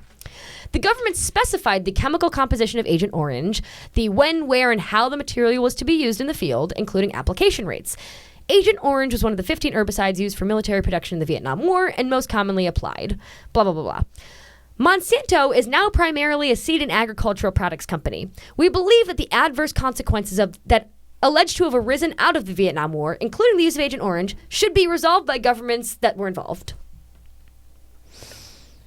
The government specified the chemical composition of Agent Orange, the when, where, and how the material was to be used in the field, including application rates. Agent Orange was one of the 15 herbicides used for military production in the Vietnam War and most commonly applied. Blah, blah, blah, blah. Monsanto is now primarily a seed and agricultural products company. We believe that the adverse consequences of that alleged to have arisen out of the Vietnam War, including the use of Agent Orange, should be resolved by governments that were involved.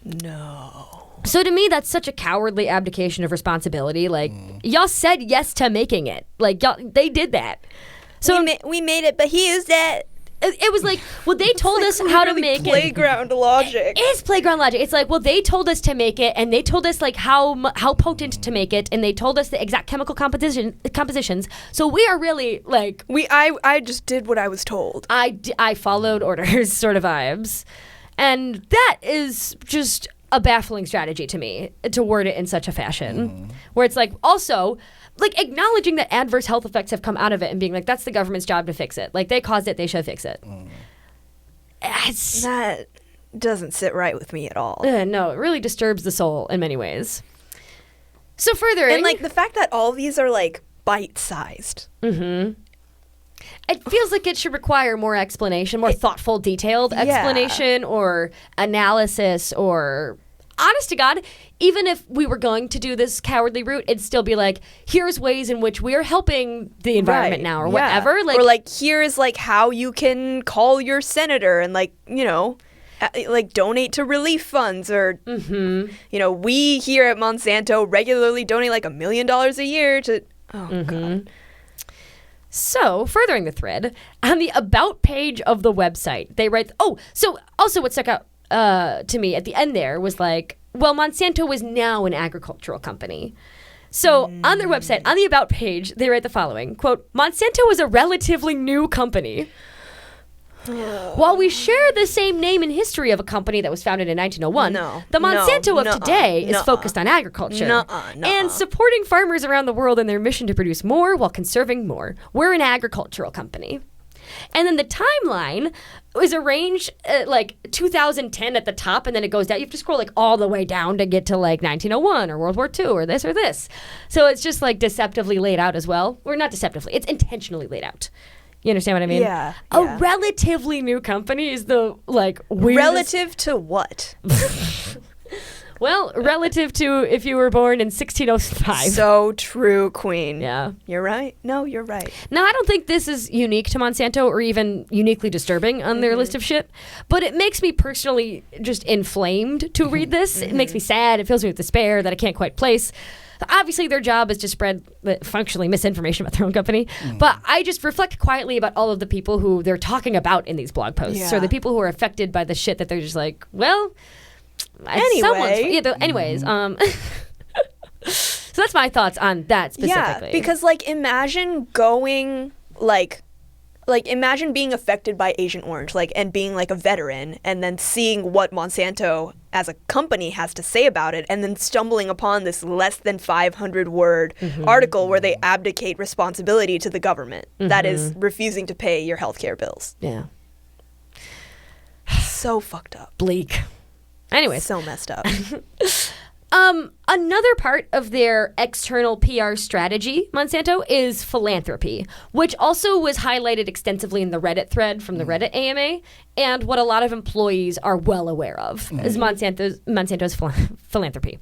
No. So to me, that's such a cowardly abdication of responsibility. Like, y'all said yes to making it. Like, y'all, they did that. So we made it, but he used it. it was like, well, they told us how to make it. Playground logic. It is playground logic. It's like, well, they told us to make it, and they told us like how potent to make it, and they told us the exact chemical compositions. So we are really like I just did what I was told. I followed orders, sort of vibes, and that is just a baffling strategy to me to word it in such a fashion, where it's like also. Like, acknowledging that adverse health effects have come out of it and being like, that's the government's job to fix it. Like, they caused it, they should fix it. That doesn't sit right with me at all. No, it really disturbs the soul in many ways. So furthering... And, like, the fact that all these are, like, bite-sized. Mm-hmm. It feels like it should require more explanation, more thoughtful, detailed explanation or analysis or... Honest to God, even if we were going to do this cowardly route, it'd still be like, here's ways in which we are helping the environment now or whatever. Like, or like, here's like how you can call your senator and like, you know, like donate to relief funds or, you know, we here at Monsanto regularly donate like $1 million a year to, God. So, furthering the thread, on the About page of the website, they write, so also what stuck out to me at the end there was like, well, Monsanto was now an agricultural company. So on their website, on the About page, they write the following, quote, Monsanto was a relatively new company. While we share the same name and history of a company that was founded in 1901, the Monsanto of today is focused on agriculture and supporting farmers around the world in their mission to produce more while conserving more. We're an agricultural company. And then the timeline is arranged at like 2010 at the top, and then it goes down. You have to scroll like all the way down to get to like 1901 or World War II or this or this. So it's just like deceptively laid out as well. Or not deceptively, it's intentionally laid out. You understand what I mean? Yeah. A relatively new company is the like weirdest. Relative to what? Well, relative to if you were born in 1605. So true, Queen. Yeah. You're right. No, you're right. Now, I don't think this is unique to Monsanto or even uniquely disturbing on their list of shit, but it makes me personally just inflamed to read this. It makes me sad. It fills me with despair that I can't quite place. Obviously, their job is to spread functionally misinformation about their own company, but I just reflect quietly about all of the people who they're talking about in these blog posts, or the people who are affected by the shit that they're just like, well... Anyway. Anyways, so that's my thoughts on that specifically. Yeah, because like imagine going like imagine being affected by Agent Orange, like, and being like a veteran and then seeing what Monsanto as a company has to say about it and then stumbling upon this less than 500 word article where they abdicate responsibility to the government that is refusing to pay your healthcare bills. Yeah. So fucked up. Bleak. Anyways. So messed up. Another part of their external PR strategy, Monsanto, is philanthropy, which also was highlighted extensively in the Reddit thread from the Reddit AMA, and what a lot of employees are well aware of is Monsanto's philanthropy.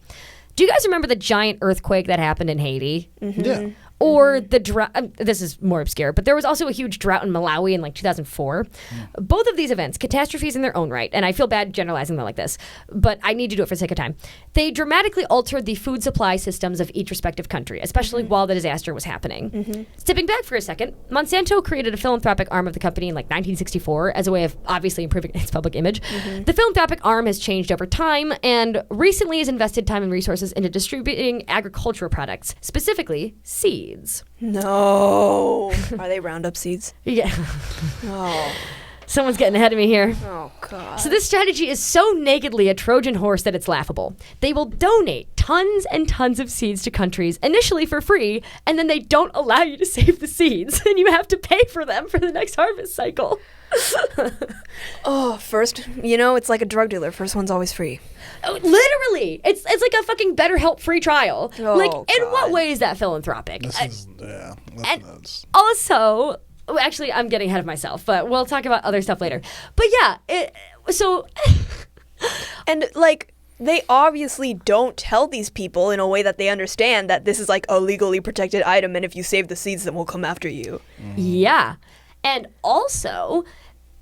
Do you guys remember the giant earthquake that happened in Haiti? Yeah. Or the drought, this is more obscure, but there was also a huge drought in Malawi in like 2004. Both of these events, catastrophes in their own right, and I feel bad generalizing them like this, but I need to do it for the sake of time. They dramatically altered the food supply systems of each respective country, especially while the disaster was happening. Stepping back for a second, Monsanto created a philanthropic arm of the company in like 1964 as a way of obviously improving its public image. The philanthropic arm has changed over time and recently has invested time and resources into distributing agricultural products, specifically seeds. No. Are they Roundup seeds? Yeah. Oh. Someone's getting ahead of me here. Oh, God. So this strategy is so nakedly a Trojan horse that it's laughable. They will donate tons and tons of seeds to countries, initially for free, and then they don't allow you to save the seeds, and you have to pay for them for the next harvest cycle. First, it's like a drug dealer. First one's always free. Literally. It's like a fucking BetterHelp free trial. Oh, like, in God. what way is that philanthropic? That's nuts. Also, actually, I'm getting ahead of myself, but we'll talk about other stuff later. But yeah, and like, they obviously don't tell these people in a way that they understand that this is like a legally protected item, and if you save the seeds, then we'll come after you. Yeah. And also,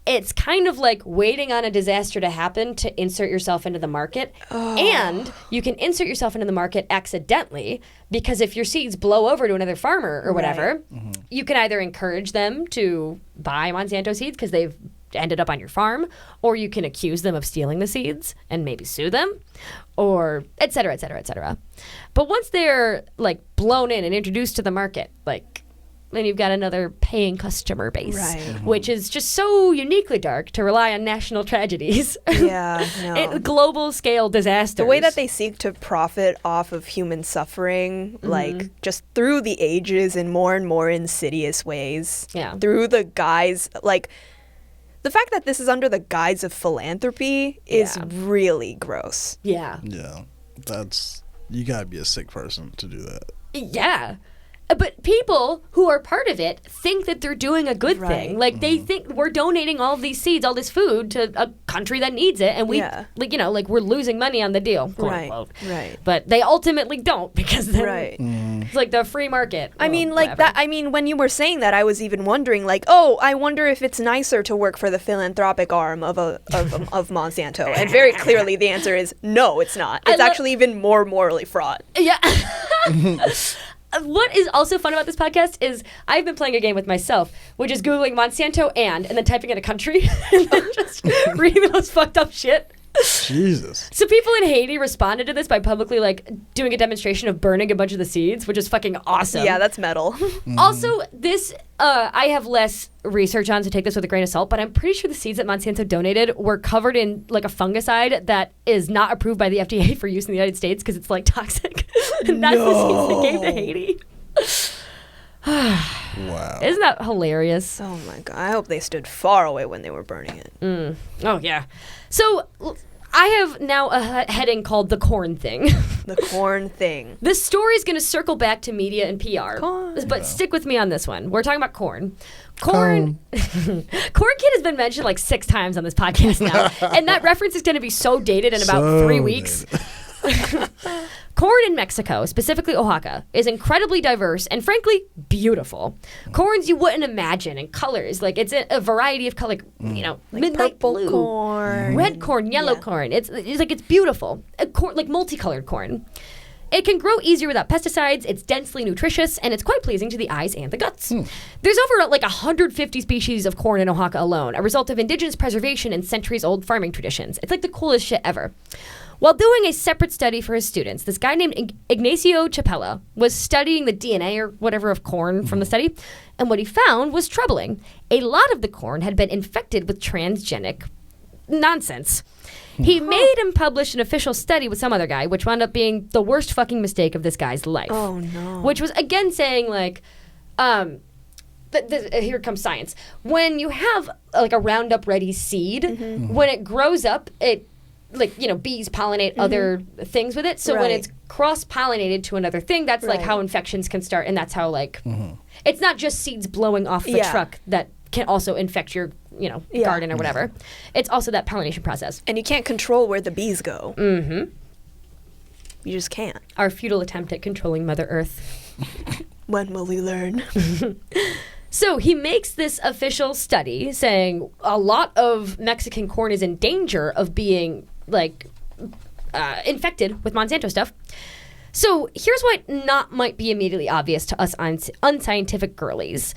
it's kind of like waiting on a disaster to happen to insert yourself into the market. And you can insert yourself into the market accidentally because if your seeds blow over to another farmer or whatever, you can either encourage them to buy Monsanto seeds because they've ended up on your farm, or you can accuse them of stealing the seeds and maybe sue them, or et cetera, et cetera, et cetera. But once they're like blown in and introduced to the market, like, then you've got another paying customer base, which is just so uniquely dark to rely on national tragedies. Yeah, no. Global scale disasters. The way that they seek to profit off of human suffering, like just through the ages in more and more insidious ways. Yeah. Through the guise, like the fact that this is under the guise of philanthropy is really gross. Yeah. Yeah, you gotta be a sick person to do that. Yeah. But people who are part of it think that they're doing a good thing. Like, they think we're donating all of these seeds, all this food to a country that needs it. And we, like, you know, like we're losing money on the deal, quote unquote. Right. But they ultimately don't because then it's like the free market. I mean, like that. I mean, when you were saying that, I was even wondering, like, oh, I wonder if it's nicer to work for the philanthropic arm of Monsanto. And very clearly, the answer is no, it's not. It's actually even more morally fraught. Yeah. What is also fun about this podcast is I've been playing a game with myself, which is Googling Monsanto and then typing in a country and then just reading the most fucked up shit. Jesus. So people in Haiti responded to this by publicly like doing a demonstration of burning a bunch of the seeds, which is fucking awesome. Yeah, that's metal. Also, this I have less research on, so take this with a grain of salt, but I'm pretty sure the seeds that Monsanto donated were covered in like a fungicide that is not approved by the FDA for use in the United States because it's like toxic. And that's the seeds they gave to Haiti. Wow. Isn't that hilarious? Oh my god! I hope they stood far away when they were burning it. Oh yeah. So I have now a heading called the corn thing. The corn thing. This story is going to circle back to media and PR, Corn. but stick with me on this one. We're talking about corn. Corn Kid has been mentioned like 6 times on this podcast now, and that reference is going to be so dated in about 3 weeks. Corn in Mexico, specifically Oaxaca, is incredibly diverse and frankly beautiful. Corns you wouldn't imagine in colors, like it's a variety of color, you know, Like midnight purple blue, corn. red corn, yellow corn. It's like it's beautiful, corn, like multicolored corn. It can grow easier without pesticides, it's densely nutritious, and it's quite pleasing to the eyes and the guts. There's over like 150 species of corn in Oaxaca alone, a result of indigenous preservation and centuries-old farming traditions. It's like the coolest shit ever. While doing a separate study for his students, this guy named Ignacio Chapella was studying the DNA or whatever of corn from the study, and what he found was troubling. A lot of the corn had been infected with transgenic nonsense. He made him publish an official study with some other guy, which wound up being the worst fucking mistake of this guy's life. Oh no. Which was again saying like, here comes science. When you have like a Roundup Ready seed, when it grows up, it like, you know, bees pollinate other things with it. So when it's cross-pollinated to another thing, that's like how infections can start. And that's how like, it's not just seeds blowing off the truck that can also infect your, you know, garden or whatever. It's also that pollination process. And you can't control where the bees go. You just can't. Our futile attempt at controlling Mother Earth. When will we learn? So he makes this official study saying a lot of Mexican corn is in danger of being like infected with Monsanto stuff. So here's what not might be immediately obvious to us unscientific girlies.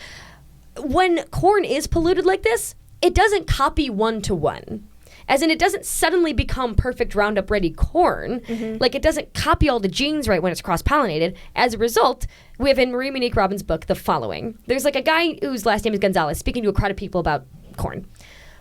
When corn is polluted like this, it doesn't copy one-to-one. As in, it doesn't suddenly become perfect Roundup Ready corn. Like, it doesn't copy all the genes right when it's cross-pollinated. As a result, we have in Marie Monique Robbins' book, The Following. There's like a guy whose last name is Gonzalez speaking to a crowd of people about corn.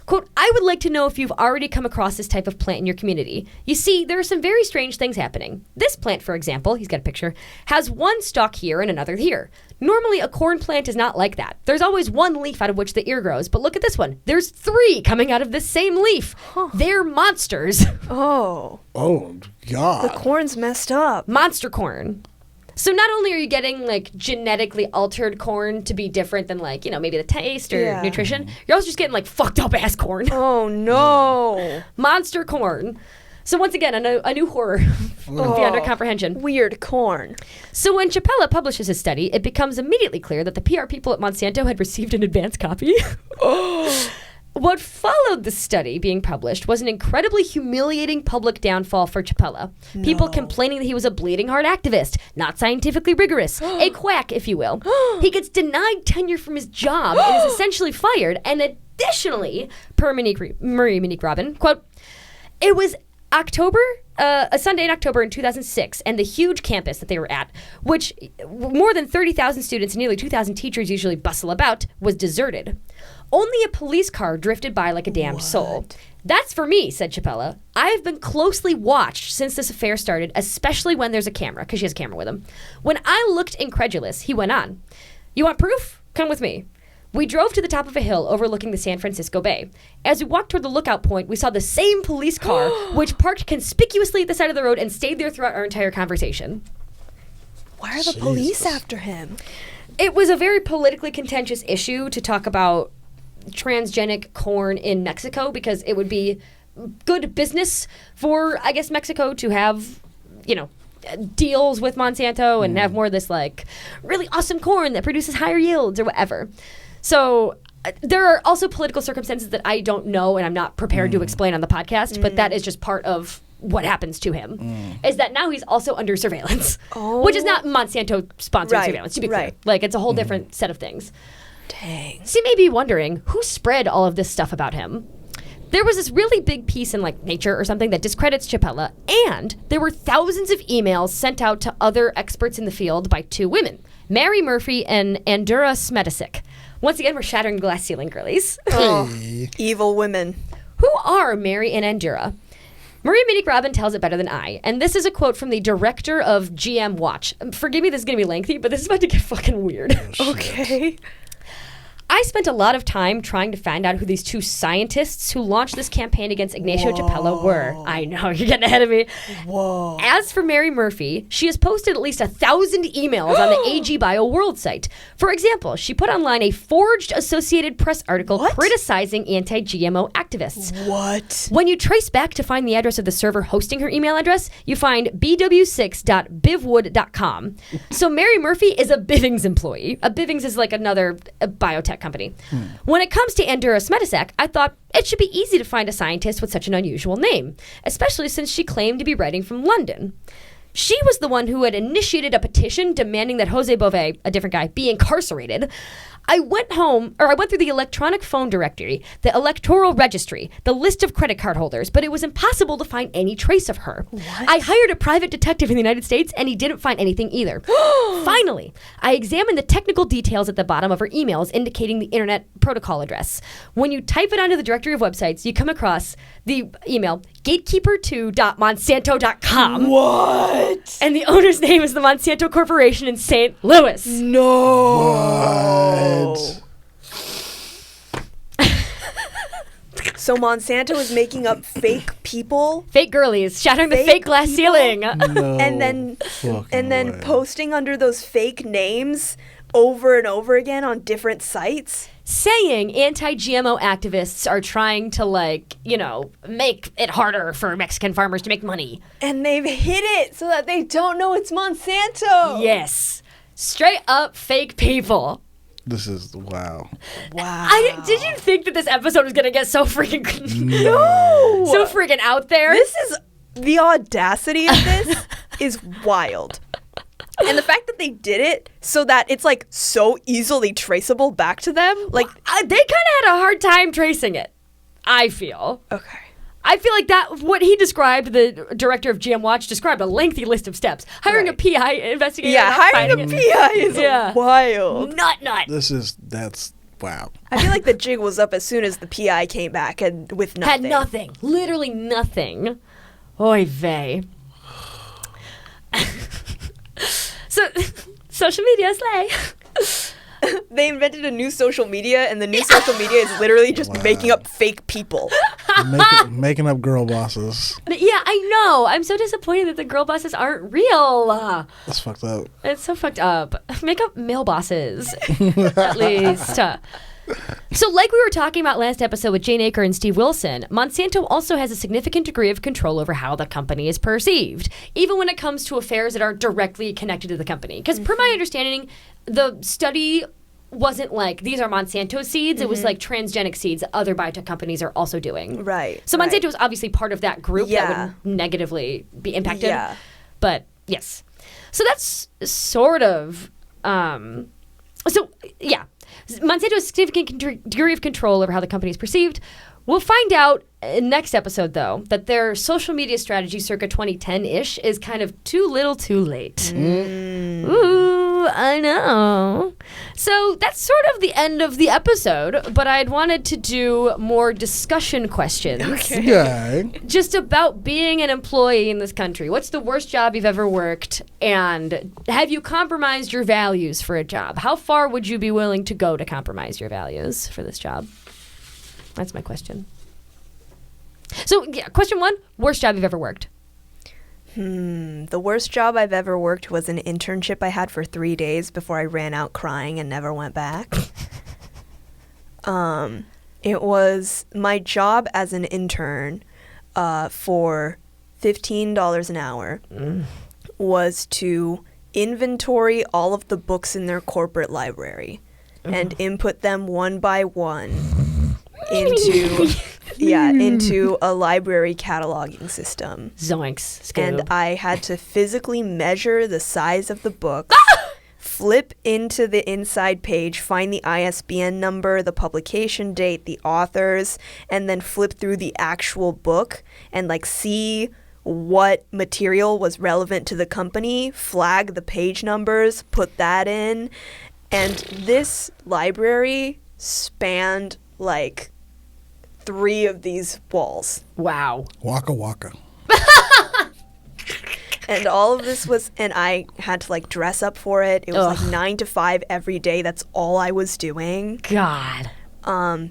Quote, I would like to know if you've already come across this type of plant in your community. You see, there are some very strange things happening. This plant, for example, he's got a picture, has one stalk here and another here. Normally, a corn plant is not like that. There's always one leaf out of which the ear grows. But look at this one. There's 3 coming out of this same leaf. They're monsters. Oh, God. the corn's messed up. Monster corn. So not only are you getting like genetically altered corn to be different than like, you know, maybe the taste or nutrition, you're also just getting like fucked up ass corn. Oh no. Monster corn. So once again, a new horror beyond our comprehension. Weird corn. So when Chapella publishes his study, it becomes immediately clear that the PR people at Monsanto had received an advance copy. What followed the study being published was an incredibly humiliating public downfall for Chapela. People complaining that he was a bleeding heart activist, not scientifically rigorous, a quack, if you will. He gets denied tenure from his job and is essentially fired. And additionally, per Marie Monique Robin, quote, it was a Sunday in October in 2006, and the huge campus that they were at, which more than 30,000 students and nearly 2,000 teachers usually bustle about, was deserted. Only a police car drifted by like a damned soul. That's for me, said Chapela. I've been closely watched since this affair started, especially when there's a camera, because she has a camera with him. When I looked incredulous, he went on. You want proof? Come with me. We drove to the top of a hill overlooking the San Francisco Bay. As we walked toward the lookout point, we saw the same police car, which parked conspicuously at the side of the road and stayed there throughout our entire conversation. Why are the police after him? It was a very politically contentious issue to talk about transgenic corn in Mexico, because it would be good business for, I guess, Mexico to have, deals with Monsanto and have more of this, like, really awesome corn that produces higher yields or whatever. So there are also political circumstances that I don't know and I'm not prepared to explain on the podcast, but that is just part of what happens to him, is that now he's also under surveillance, which is not Monsanto-sponsored surveillance, to be clear. Like, it's a whole different set of things. Dang. So you may be wondering, who spread all of this stuff about him? There was this really big piece in, like, Nature or something that discredits Chapela, and there were thousands of emails sent out to other experts in the field by two women, Mary Murphy and Andura Smedisic. Once again, we're shattering glass ceiling, girlies. Oh, evil women. Who are Mary and Andura? Marie Monique Robin tells it better than I, and this is a quote from the director of GM Watch. Forgive me, this is going to be lengthy, but this is about to get fucking weird. Okay. I spent a lot of time trying to find out who these two scientists who launched this campaign against Ignacio Chapela were. I know, you're getting ahead of me. Whoa. As for Mary Murphy, she has posted at least 1,000 emails on the AG Bio World site. For example, she put online a forged Associated Press article criticizing anti-GMO activists. What? When you trace back to find the address of the server hosting her email address, you find bw6.bivwood.com. So Mary Murphy is a Bivings employee. A Bivings is like another biotech company. When it comes to Andura Smedisic, I thought it should be easy to find a scientist with such an unusual name, especially since she claimed to be writing from London. She was the one who had initiated a petition demanding that Jose Bove, a different guy, be incarcerated. I went through the electronic phone directory, the electoral registry, the list of credit card holders, but it was impossible to find any trace of her. What? I hired a private detective in the United States, and he didn't find anything either. Finally, I examined the technical details at the bottom of her emails indicating the internet protocol address. When you type it onto the directory of websites, you come across the email gatekeeper2.monsanto.com. What? And the owner's name is the Monsanto Corporation in St. Louis. No. So Monsanto is making up fake people, Fake girlies, shattering the Fake fake glass people? ceiling. No and then fucking way. posting under those fake names over and over again on different sites. Saying anti-GMO activists are trying to, make it harder for Mexican farmers to make money. And they've hid it so that they don't know it's Monsanto. Yes. Straight up fake people. This is wow. Wow. Did you think that this episode was going to get so freaking... No. so freaking out there? This is... The audacity of this is wild. And the fact that they did it so that it's, so easily traceable back to them. They kind of had a hard time tracing it, I feel. Okay. I feel like what he described, the director of GM Watch described a lengthy list of steps. Hiring a PI investigator. Yeah, hiring a PI is wild. Nut. That's wow. I feel like the jig was up as soon as the PI came back and with nothing. Had nothing. Literally nothing. Oy vey. So, social media slay. They invented a new social media, and the new social media is literally just making up fake people. Making up girl bosses. Yeah, I know. I'm so disappointed that the girl bosses aren't real. That's fucked up. It's so fucked up. Make up male bosses, at least. So like we were talking about last episode with Jane Aker and Steve Wilson, Monsanto also has a significant degree of control over how the company is perceived, even when it comes to affairs that aren't directly connected to the company. Because per my understanding, the study wasn't like, these are Monsanto seeds. It was like transgenic seeds that other biotech companies are also doing. Right. So Monsanto was obviously part of that group Yeah. that would negatively be impacted. Yeah. But yes. So that's sort of, so yeah. Monsanto has a significant degree of control over how the company is perceived. We'll find out in next episode, though, that their social media strategy circa 2010-ish is kind of too little too late. Ooh, I know. So that's sort of the end of the episode, but I'd wanted to do more discussion questions. Yeah. Just about being an employee in this country. What's the worst job you've ever worked? And have you compromised your values for a job? How far would you be willing to go to compromise your values for this job? That's my question. So, yeah, question 1, worst job you've ever worked. The worst job I've ever worked was an internship I had for 3 days before I ran out crying and never went back. It was my job as an intern for $15 an hour was to inventory all of the books in their corporate library and input them one by one into a library cataloging system. Zoinks. Scoob. And I had to physically measure the size of the book, flip into the inside page, find the ISBN number, the publication date, the authors, and then flip through the actual book and like see what material was relevant to the company, flag the page numbers, put that in. And this library spanned like 3 of these walls. Wow. Waka waka. And all of this was, and I had to like dress up for it. It was like 9 to 5 every day. That's all I was doing. God.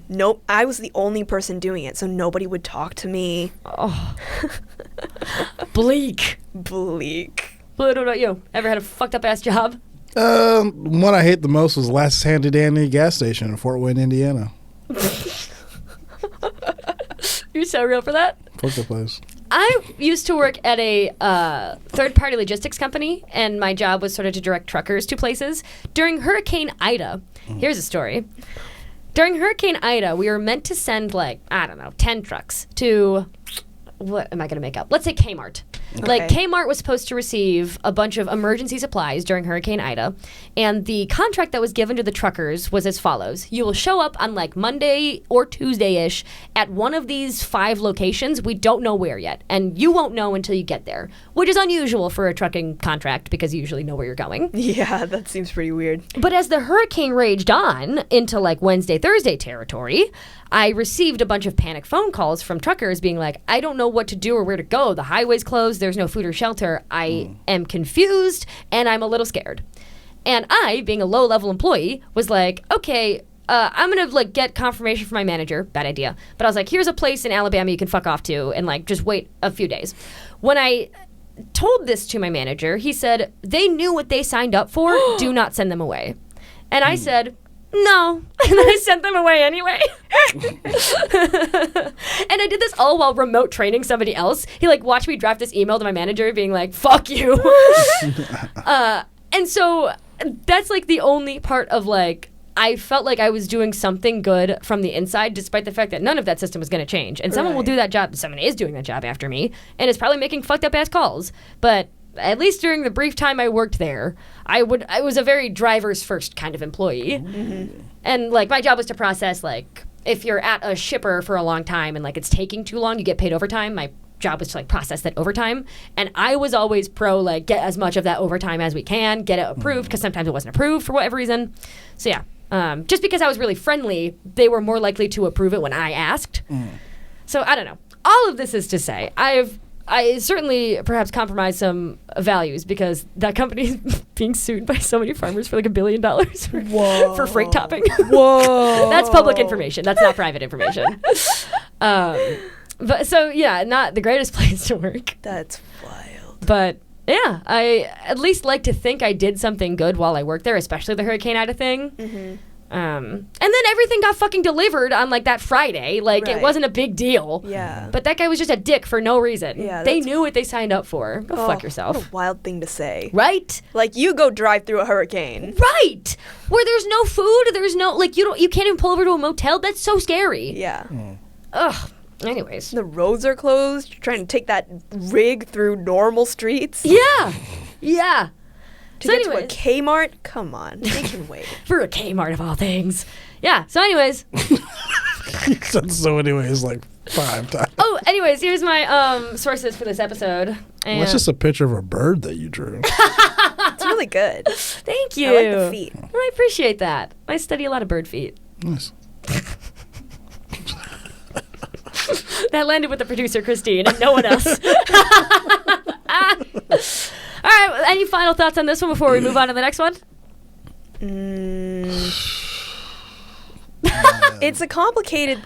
Nope. I was the only person doing it, so nobody would talk to me. Oh. Bleak. Bleak. What about you? Ever had a fucked up ass job? One I hate the most was last handy dandy gas station in Fort Wayne, Indiana. You're so real for that. Fuck the place. I used to work at a third-party logistics company, and my job was sort of to direct truckers to places. During Hurricane Ida, here's a story. During Hurricane Ida, we were meant to send, 10 trucks to, what am I going to make up? Let's say Kmart. Like, Kmart was supposed to receive a bunch of emergency supplies during Hurricane Ida, and the contract that was given to the truckers was as follows. You will show up on, Monday or Tuesday-ish at one of these 5 locations. We don't know where yet, and you won't know until you get there, which is unusual for a trucking contract because you usually know where you're going. Yeah, that seems pretty weird. But as the hurricane raged on into, Wednesday, Thursday territory, I received a bunch of panic phone calls from truckers being like, I don't know what to do or where to go. The highway's closed. There's no food or shelter. I am confused and I'm a little scared. And I, being a low-level employee, was like, okay, I'm going to get confirmation from my manager. Bad idea. But I was like, here's a place in Alabama you can fuck off to and just wait a few days. When I told this to my manager, he said, they knew what they signed up for. Do not send them away. And I said, no. And then I sent them away anyway. And I did this all while remote training somebody else. He watched me draft this email to my manager being like, fuck you. And so that's the only part of I felt like I was doing something good from the inside, despite the fact that none of that system was going to change. And someone will do that job. Someone is doing that job after me and is probably making fucked up ass calls. But at least during the brief time I worked there, I was a very driver's first kind of employee. Mm-hmm. And my job was to process if you're at a shipper for a long time and it's taking too long, you get paid overtime. My job was to process that overtime. And I was always pro get as much of that overtime as we can, get it approved, because sometimes it wasn't approved for whatever reason. So yeah, just because I was really friendly, they were more likely to approve it when I asked. So I don't know. All of this is to say, I certainly perhaps compromised some values because that company is being sued by so many farmers for $1 billion for freight topping. Whoa. That's public information. That's not private information. But so, yeah, not the greatest place to work. That's wild. But yeah, I at least like to think I did something good while I worked there, especially the Hurricane Ida thing. Mm-hmm. And then everything got fucking delivered on like that Friday. Like it Right. wasn't a big deal. Yeah. But that guy was just a dick for no reason. Yeah, they that's- knew what they signed up for. Go fuck yourself. What a wild thing to say. Right? Like, you go drive through a hurricane. Right. Where there's no food, there's no like you can't even pull over to a motel. That's so scary. Yeah. Ugh. Anyways. The roads are closed. You're trying to take that rig through normal streets. Yeah. Yeah. To So get to a anyways. Kmart? Come on. They can wait. For a Kmart of all things. Yeah. So anyways. So anyways, like 5 times. Oh, anyways, here's my sources for this episode. And Well, it's just a picture of a bird that you drew. It's really good. thank you. I like the feet. Well, I appreciate that. I study a lot of bird feet. Nice. That landed with the producer, Christine, and no one else. All right, any final thoughts on this one before we move on to the next one? It's a complicated...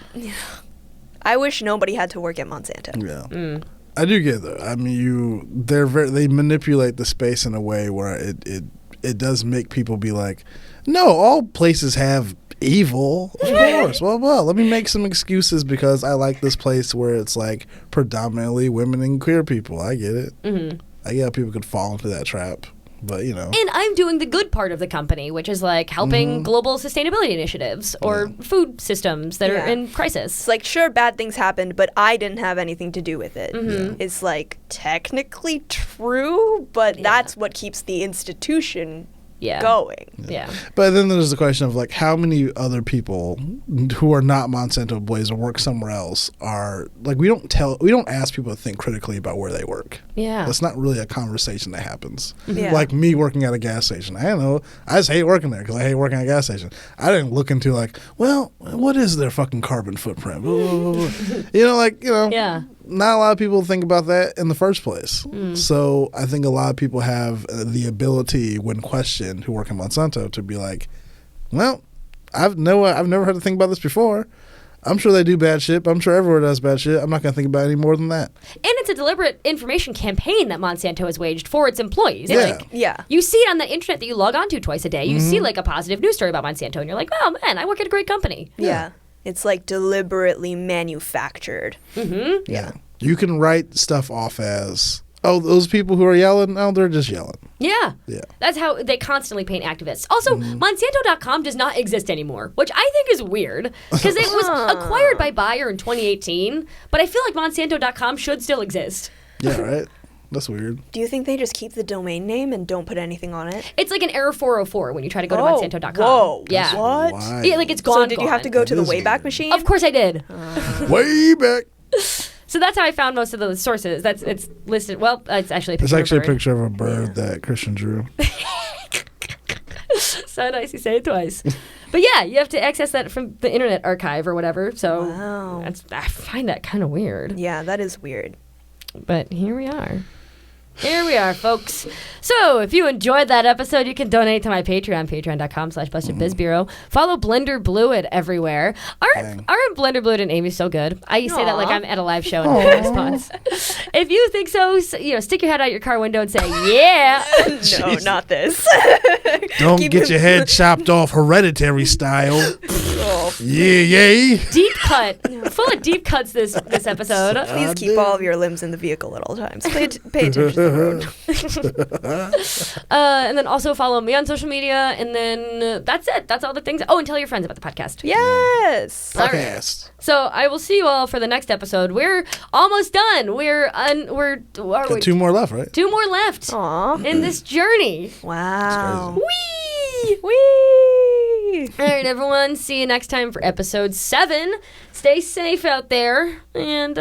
I wish nobody had to work at Monsanto. Yeah. I do get that. I mean, they manipulate the space in a way where it does make people be like, no, all places have evil, of course. Well, let me make some excuses because I like this place where it's like predominantly women and queer people. I get it. Mm-hmm. I get how people could fall into that trap, but you know. And I'm doing the good part of the company, which is like helping global sustainability initiatives or food systems that are Yeah. in crisis. It's like, sure, bad things happened, but I didn't have anything to do with it. It's like technically true, but that's what keeps the institution going. Yeah. But then there's the question of like how many other people who are not Monsanto employees or work somewhere else are like we don't ask people to think critically about where they work. Yeah. That's not really a conversation that happens. Yeah. Like me working at a gas station. I don't know. I just hate working there because I hate working at a gas station. I didn't look into like, well, what is their fucking carbon footprint? Yeah. Not a lot of people think about that in the first place. So I think a lot of people have the ability, when questioned, who work in Monsanto, to be like, well, I've never had to think about this before. I'm sure they do bad shit, but I'm sure everywhere does bad shit. I'm not going to think about it any more than that. And it's a deliberate information campaign that Monsanto has waged for its employees. Yeah. Like, Yeah. you see it on the internet that you log onto twice a day. You see like a positive news story about Monsanto, and you're like, oh man, I work at a great company. Yeah. It's like deliberately manufactured. Yeah. You can write stuff off as, oh, those people who are yelling, oh, they're just yelling. Yeah. Yeah. That's how they constantly paint activists. Also, Monsanto.com does not exist anymore, which I think is weird because it was acquired by Bayer in 2018, but I feel like Monsanto.com should still exist. Yeah, right? That's weird. Do you think they just keep the domain name and don't put anything on it? It's like an error 404 when you try to go to Oh, Monsanto.com. whoa. Yeah. What? Why? Yeah, like it's gone. So did you have to go to the That is Wayback weird. Machine? Of course I did. Way back. So that's how I found most of the sources. It's listed. Well, it's actually a picture. It's actually a of a bird. picture of a bird that Christian drew. So nice you say it twice. But yeah, you have to access that from the Internet Archive or whatever. So Wow. I find that kind of weird. Yeah, that is weird. But here we are. Here we are, folks. So, if you enjoyed that episode, you can donate to my Patreon, patreon.com/BustedBizBureau. Follow Blender Bluid everywhere. Aren't Blender Bluid and Amy so good? I say that like I'm at a live show in the spots. If you think so, stick your head out your car window and say, yeah. No, not this. Don't Keep get it- your head chopped off hereditary style. Yay. Deep cut. Full of deep cuts this episode. Please keep all of your limbs in the vehicle at all times. Pay attention to the road. And then also follow me on social media. And then that's it. That's all the things. Oh, and tell your friends about the podcast. Yes. Podcast. So I will see you all for the next episode. We're almost done. Got 2 more left, right? 2 more left Aw. in this journey. Wow. Whee! Whee! All right, everyone. See you next time for episode 7. Stay safe out there and,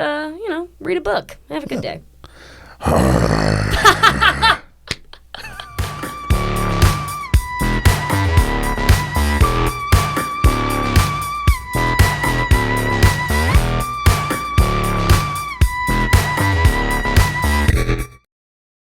read a book. Have a good day.